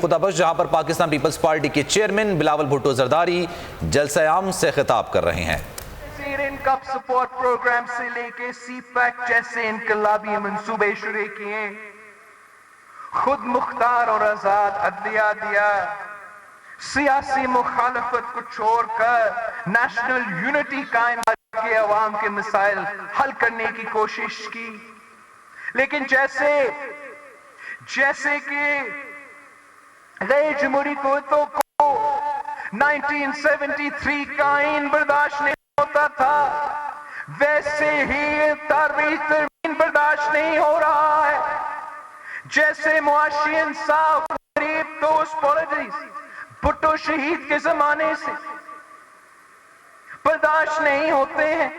خطبہ بخش جہاں پر Pakistan Peoples party کے چیئرمین بلاول بھٹو زرداری جلسہ عام سے خطاب کر رہے ہیں۔ کپ سپورٹ پروگرام سے لے کے سی پیک جیسے انقلابی منصوبے شروع کیے، خود مختار اور آزاد عدلیہ دیا، سیاسی مخالفت کو چھوڑ کر نیشنل یونٹی قائم کے عوام کے مسائل حل کرنے کی کوشش کی، لیکن جیسے کہ غیر جمہوری قوتوں کو 1973 کا آئین برداشت نہیں ہوتا تھا، ویسے ہی ترمیم برداشت نہیں ہو رہا ہے۔ جیسے معاشی انصاف غریب دوست پالیسیز بھٹو شہید کے زمانے سے برداشت نہیں ہوتے ہیں،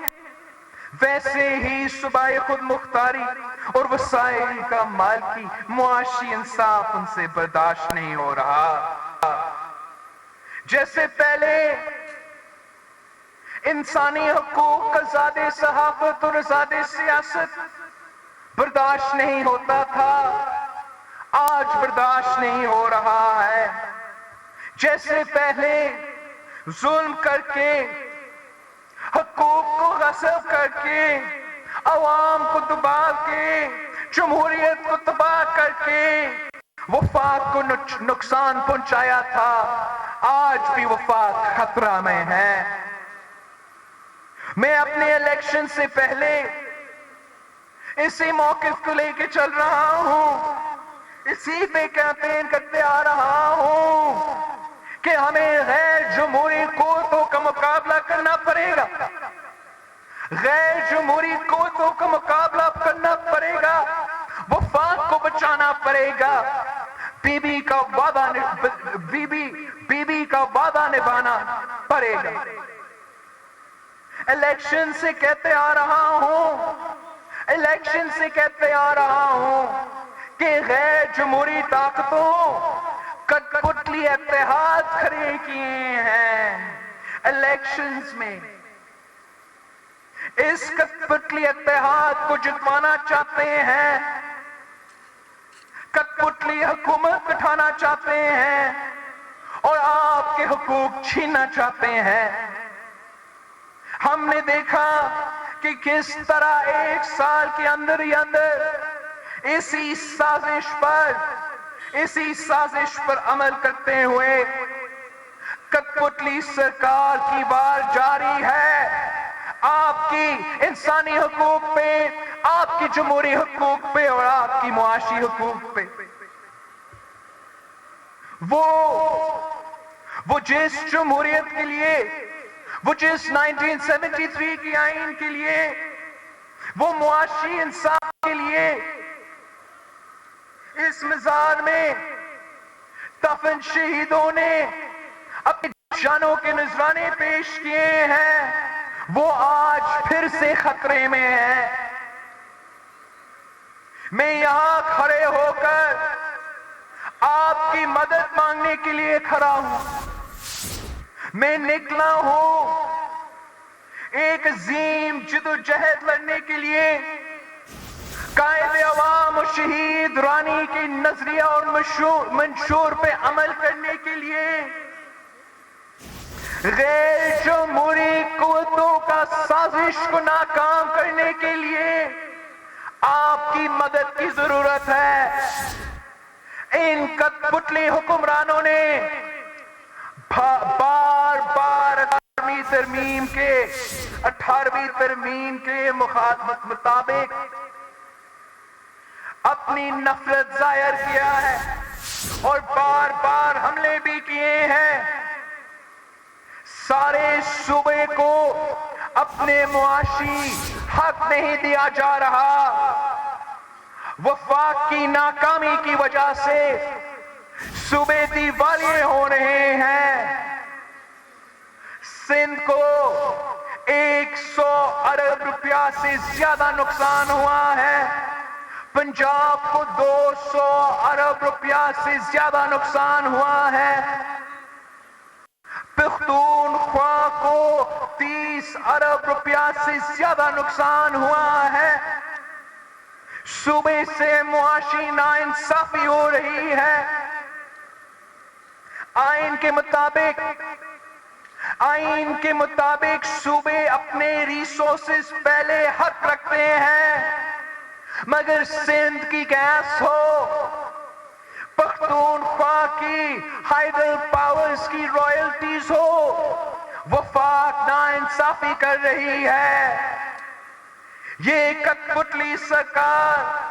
ویسے ہی صوبائی خود مختاری اور وسائل کا مالکی معاشی انصاف ان سے برداشت نہیں ہو رہا۔ جیسے پہلے انسانی حقوق، آزاد صحافت اور آزاد سیاست برداشت نہیں ہوتا تھا، آج برداشت نہیں ہو رہا ہے۔ جیسے پہلے ظلم کر کے، حقوق کو غصب کر کے، عوام کو دبا کے، جمہوریت کو تباہ کر کے وفاق کو نقصان پہنچایا تھا، آج بھی وفاق خطرہ میں ہے۔ میں اپنے الیکشن سے پہلے اسی موقف کو لے کے چل رہا ہوں، اسی پہ کیمپین کرتے آ رہا ہوں کہ ہمیں غیر جمہوری قوتوں کا مقابلہ کرنا پڑے گا، غیر جمہوری قوتوں کا مقابلہ کرنا پڑے گا، وفاق کو بچانا پڑے گا، بی بی کا وعدہ نبھانا پڑے گا۔ الیکشن سے کہتے آ رہا ہوں کہ غیر جمہوری طاقتوں کٹ پتلی اتحاد کھڑے کیے ہیں الیکشنز میں، اس کٹ پتلی اتحاد کو جتوانا چاہتے ہیں، کٹ پتلی حکومت بٹھانا چاہتے ہیں اور آپ کے حقوق چھیننا چاہتے ہیں۔ ہم نے دیکھا کہ کس طرح ایک سال کے اندر ہی اندر اسی سازش پر عمل کرتے ہوئے کٹ پتلی سرکار کی وار جاری ہے، آپ کی انسانی حقوق پہ، آپ کی جمہوری حقوق پہ اور آپ کی معاشی حقوق پہ۔ وہ جس جمہوریت کے لیے، وہ جس 1973 کی آئین کے لیے، وہ معاشی انصاف کے لیے اس مزار میں دفن شہیدوں نے اپنی جانوں کے نذرانے پیش کیے ہیں، وہ آج پھر سے خطرے میں ہے۔ میں یہاں کھڑے ہو کر آپ کی مدد مانگنے کے لیے کھڑا ہوں۔ میں نکلا ہوں ایک عظیم جدوجہد لڑنے کے لیے، قائد عوام و شہید رانی کی نظریہ اور منشور پہ عمل کرنے کے لیے، غیر جمہوری قوتوں کا سازش کو ناکام کرنے کے لیے آپ کی مدد کی ضرورت ہے۔ ان کٹ پتلی حکمرانوں نے بار بار 18ویں ترمیم کے مطابق اپنی نفرت ظاہر کیا ہے اور بار بار حملے بھی کیے ہیں۔ سارے صوبے کو اپنے معاشی حق نہیں دیا جا رہا، وفاق کی ناکامی کی وجہ سے صوبے دیوالیے ہو رہے ہیں۔ سندھ کو 100 ارب روپیہ سے زیادہ نقصان ہوا ہے، پنجاب کو 200 ارب روپیہ سے زیادہ نقصان ہوا ہے، پختونخوا کو 30 ارب روپیہ سے زیادہ نقصان ہوا ہے۔ صوبے سے معاشی ناانصافی ہو رہی ہے، आइन के मुताबिक सूबे अपने रिसोर्सेज पहले हक रखते हैं, मगर सिंध की गैस हो, पख्तूनख्वा की हाइडल पावर्स की रॉयल्टीज हो, वफाक नाइंसाफी कर रही है। ये कठपुतली सरकार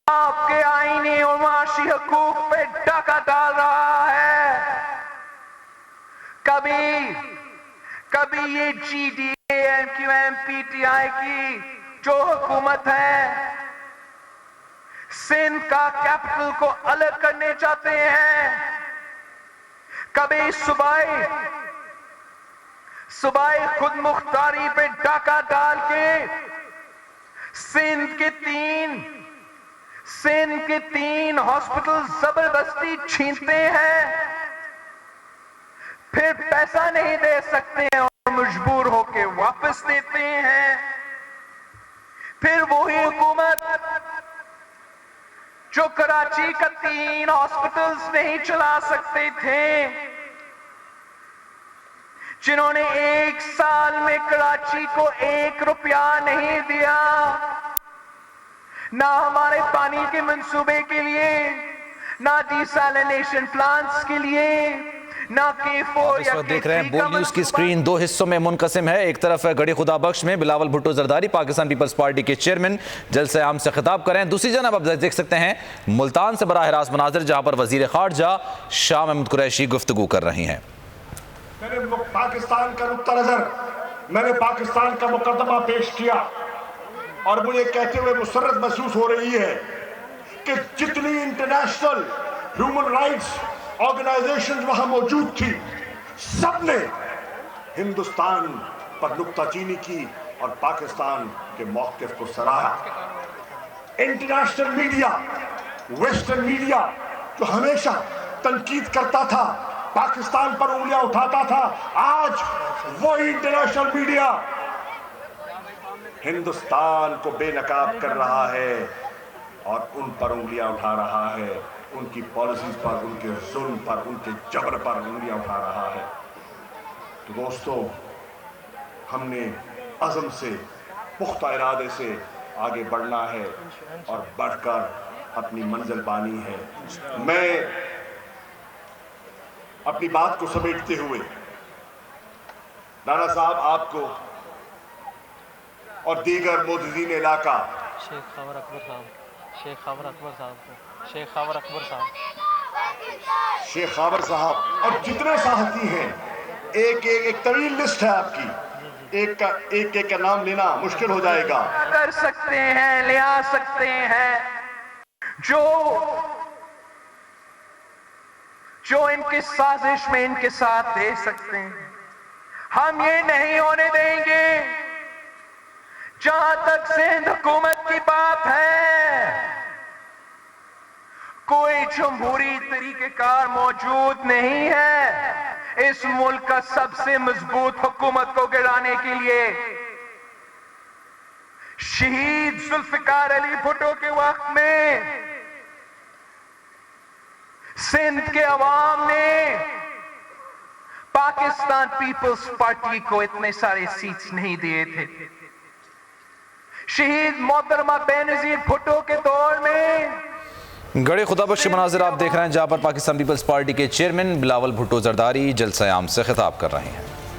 आपके आईनी और माशी हकूक पे डाका डाल रहा है। कभी ये GDA, MQM, PTI की जो हुकूमत है सिंध का कैपिटल को अलग करने चाहते हैं, कभी सूबाई खुद मुख्तारी पे डाका डाल के सिंध के तीन हॉस्पिटल जबरदस्ती छीनते हैं, फिर पैसा नहीं दे सकते हैं और मजबूर होके वापस देते हैं। फिर वही हुकूमत जो कराची का 3 हॉस्पिटल्स नहीं चला सकते थे, जिन्होंने 1 साल में कराची को 1 रुपया नहीं दिया, ना हमारे पानी के मंसूबे के लिए, ना डिसैलिनेशन प्लांट्स के लिए, ना K4 इस या वक्त देख रहे हैं K3 बोल न्यूज की स्क्रीन 2 हिस्सों में मुनकसिम है। एक तरफ गड़ी खुदा बख्श में बिलावल भुट्टो जरदारी पाकिस्तान पीपल्स पार्टी के चेयरमैन जलसे आम से खिताब कर रहे हैं, दूसरी जानब आप देख सकते हैं मुल्तान से बराह रास्त मनाजिर जहां पर वजीर खारजा शाह महमूद कुरैशी गुफ्तगू कर रही हैं। पाकिस्तान का नुक्ता नजर मैंने पाकिस्तान का मुकदमा पेश किया और मुझे कहते हुए मुसर्रत महसूस हो रही है कि जितनी इंटरनेशनल ह्यूमन राइट्स ऑर्गेनाइजेशन वहां मौजूद थी, सबने हिंदुस्तान पर नुक्ताचीनी की और पाकिस्तान के मौक़िफ़ को सराहा। इंटरनेशनल मीडिया, वेस्टर्न मीडिया जो हमेशा तनकीद करता था, पाकिस्तान पर उंगलियां उठाता था, आज वही इंटरनेशनल मीडिया हिंदुस्तान को बेनकाब कर रहा है और उन पर उंगलियां उठा रहा है, उनकी पॉलिसीज पर, उनके जुल्म पर, उनके जबर पर उंगलियां उठा रहा है। तो दोस्तों, हमने अज़म से, पुख्ता इरादे से आगे बढ़ना है और बढ़कर अपनी मंजिल पानी है। मैं अपनी बात को समेटते हुए राणा साहब आपको और दीगर मोअज़्ज़िज़ीन इलाका शेख खावर अकबर साहब शेख खावर साहब और जितने साथी हैं, एक तवील लिस्ट है आपकी, एक का नाम लेना मुश्किल हो जाएगा। कर सकते हैं, ले आ सकते हैं, जो इनकी साजिश में इनके साथ दे सकते हैं। हम ये नहीं होने देंगे। जहां तक सिंध हुकूमत की बात है, कोई जमहूरी तरीक़ेकार मौजूद नहीं है इस मुल्क का सबसे मजबूत हुकूमत को गिराने के लिए। शहीद जुल्फ़िकार अली भुट्टो के वक्त में सिंध के अवाम ने पाकिस्तान पीपल्स पार्टी को इतने सारे सीट्स नहीं दिए थे। शहीद मोहतरमा बेनज़ीर भुट्टो के दौर में गड़ी खुदा बख्श मनाजिर आप देख रहे हैं जहां पर पाकिस्तान पीपल्स पार्टी के चेयरमैन बिलावल भुट्टो जरदारी जलसे आम से खिताब कर रहे हैं।